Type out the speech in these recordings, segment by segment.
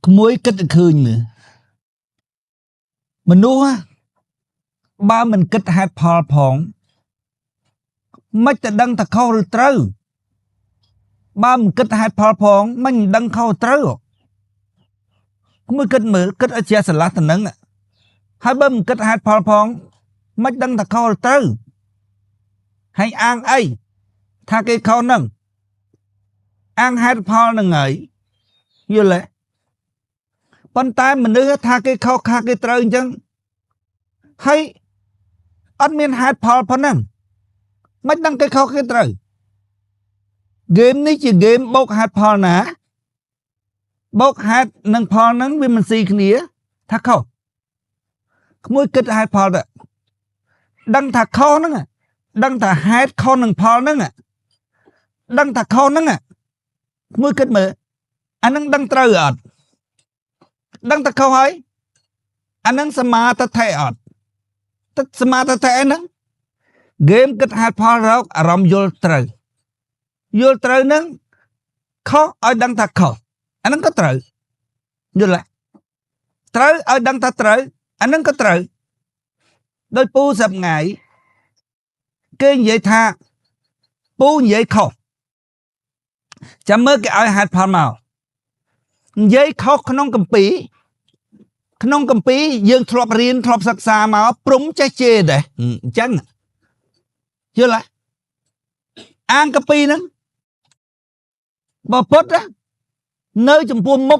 ក្មួយគិតឃើញមើលមនុស្សបើមិនគិតហេតុផលផងមិនតែដឹងថាខុសឬត្រូវបើមិនគិតហេតុផលផងមិនដឹងខុសត្រូវក្មួយគិតមើលគិតឲ្យជាស្រឡះទៅនឹងហើយបើមិនគិតហេតុផលផងមិនដឹងថាខុសឬត្រូវហើយអាងអីថាគេខុសនឹងអាងហេតុផលនឹងហើយយល់ទេប៉ុន្តែមនុស្សថាគេខុសថាគេត្រូវអញ្ចឹងហើយអត់មានហេតុផលប៉ុណ្ណឹងមិនដឹងគេខុសគេត្រូវហ្គេមនេះជាហ្គេមបូកហេតុផលណាបូកហេតុនិងផលហ្នឹងវាមិនស៊ីគ្នាថាខុសក្មួយគិតហេតុផលទៅដឹងថាខុសហ្នឹងដឹងថាហេតុខុសនឹងផលហ្នឹងដឹងថាខុសហ្នឹងក្មួយគិតមើលអាហ្នឹងដឹងត្រូវអត់ដឹងថាខុសហើយអាហ្នឹងសមាទិដ្ឋិអត់ទឹកសមាទិដ្ឋិហ្នឹងហ្គេមគិតហេតុផលរកអារម្មណ៍យល់ត្រូវហ្នឹងខុសឲ្យដឹងថាខុសអាហ្នឹងក៏ត្រូវយល់ទេត្រូវឲ្យដឹងថាត្រូវអាហ្នឹងក៏ត្រូវដោយពូសប្ងៃគេនិយាយថាពូនិយាយខុសចាំមើលគេឲ្យហេតុផលមកនិយាយខុសក្នុងកម្ពីយើងធ្លាប់រៀនធ្លាប់សិក្សាមកព្រំចេះជេរដែរអញ្ចឹងយល់ទេអាងកម្ពីហ្នឹងបើពុតនៅចំពោះមុ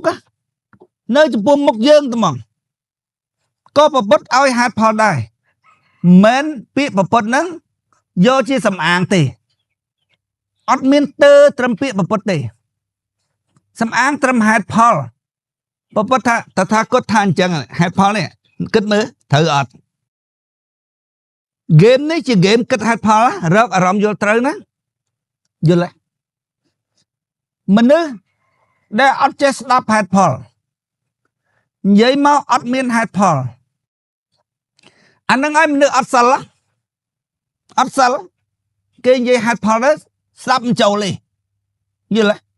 ខយើងត្មងក៏ប្រពុតឲ្យហេតុផលដែរមិនពាក្យប្រពុតហ្នឹងយកជាសំអាងទេអត់មានទើត្រឹមពាក្យប្រពុតទេសំអាងត្រឹមហេតុផលប្រពុតថាតថាគតថាអញ្ចឹងហេតុផលនេះគិតមើលត្រូវអត់ហ្គេមនេះជាហ្គេមគិតហេតុផលរកអារម្មណ៍យល់ត្រូវណាយល់ទេមនុស្សដែលអត់ចេះស្ដាប់ហេតុផលនិយាយមកអត់មានហេតុផលអាហ្នឹងឲ្យមនុស្សអត់សិលគេនិយាយហេតុផលទៅស្ដាប់មិនចូលទេយល់ទេ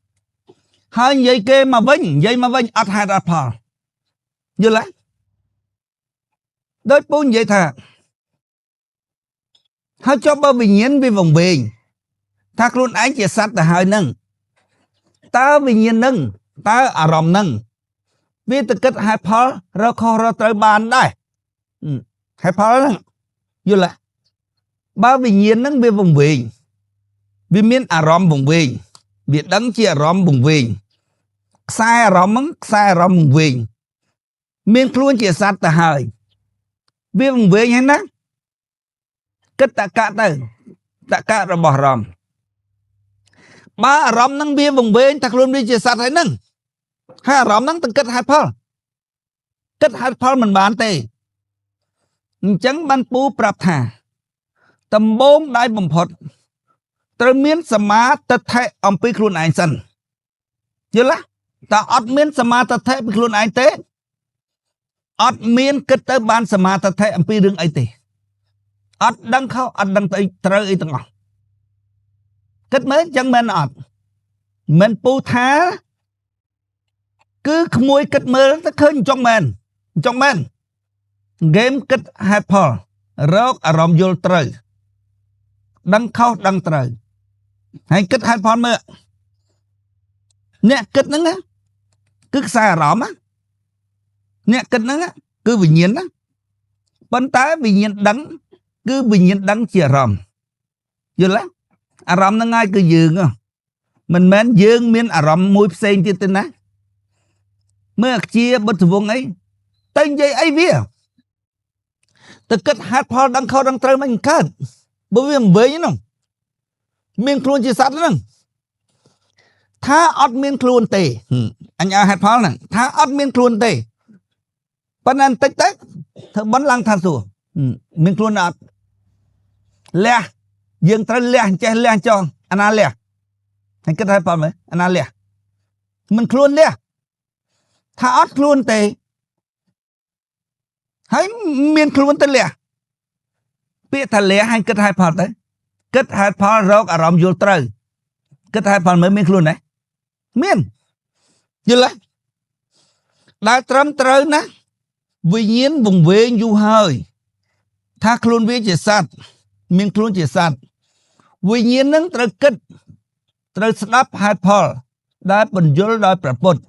ហើយនិយាយគេមកវិញអត់ហេតុអត់ផលយល់ទេដោយពូនិយាយថាហើយចុះបើវិញ្ញាណវាវង្វេងថាខ្លួនឯងជាសត្វទៅហើយនឹងតើវិញ្ញាណនឹងតើអារម្មណ៍នឹងវាទៅគិតហេតុផលរកខុសរកត្រូវបានដែរហេតុផលហ្នឹងយល់ទេបើវិញ្ញាណនឹងវាវង្វេងវាមានអារម្មណ៍វង្វេងវាដឹងជាអារម្មណ៍វង្វេងខ្សែអារម្មណ៍វង្វេងមានខ្លួនជាសត្វទៅហើយវាវង្វេងហ្នឹងណាគិតតកៈទៅតកៈរបស់អារម្មណ៍បើអារម្មណ៍ហ្នឹងវាវង្វេងតែខ្លួនវាជាសត្វហើយហ្នឹងហើយអារម្មណ៍ហ្នឹងទៅគិតហេតុផលមិនបានទេអញ្ចឹងបានពូប្រាប់ថាដំបូងដៃបំផុតត្រូវមានសមាទិដ្ឋិអំពីខ្លួនឯងសិនយល់ទេតើអត់មានសមាទិដ្ឋិពីខ្លួនឯងទេអត់មានគិតទៅបានសមាទិដ្ឋិអំពីរឿងអីទេអត់ដឹងខុសអត់ដឹងទៅត្រូវអីទាំងអស់គិតមើលអញ្ចឹងមែនអត់មិនពូថាគឺក្មួយគិតមើលទៅឃើញអញ្ចឹងមែនហ្គេមគិតហេតុផលរកអារម្មណ៍យល់ត្រូវដឹងខុសដឹងត្រូវហើយគិតហេតុផលមើលអ្នកគិតហ្នឹងគឺខ្សែអារម្មណ៍អ្នកគិតហ្នឹងគឺវិញ្ញាណណាប៉ុន្តែវិញ្ញាណដឹងគឺវិញ្ញាណដឹងជាអារម្មណ៍យល់ទេអារម្មណ៍ហ្នឹងហើយគឺយើងមិនមែនយើងមានអារម្មណ៍មួយផ្សេងទៀតទេណាមើលជាបុត្រវងអីតែនិយាយអីវាទៅគិតហេតុផលដឹងខុសដឹងត្រូវមិនកើតបើវាមិនវិញហ្នឹងមានខ្លួនជាសត្វហ្នឹងថាអត់មានខ្លួនទេអញឲ្យហេតុផលហ្នឹងថាអត់មានខ្លួនទេប៉ុន្តែបន្តិចទៅធ្វើបន់ឡើងថាសួរមានខ្លួនអត់លះយើងត្រូវលះចេះលះចោលអាណាលះហើយគិតហេតុផលមើលអាណាលះមិនខ្លួនលះថាអត់ខ្លួនទេហើយមានខ្លួនទៅលះពាក្យថាលះហើយគិតហេតុផលទៅគិតហេតុផលរកអារម្មណ៍យល់ត្រូវគិតហេតុផលមើលមានខ្លួនទេមានយល់ទេ ដែលត្រឹមត្រូវណាវិញ្ញាណវង្វេងយូរហើយថាខ្លួនវាជាសត្វមានខ្លួនជាសត្វវិញ្ញាណនឹងត្រូវគិតត្រូវស្ដាប់ហេតុផលដែលបញ្យល់ដោយព្រះពុទ្ធ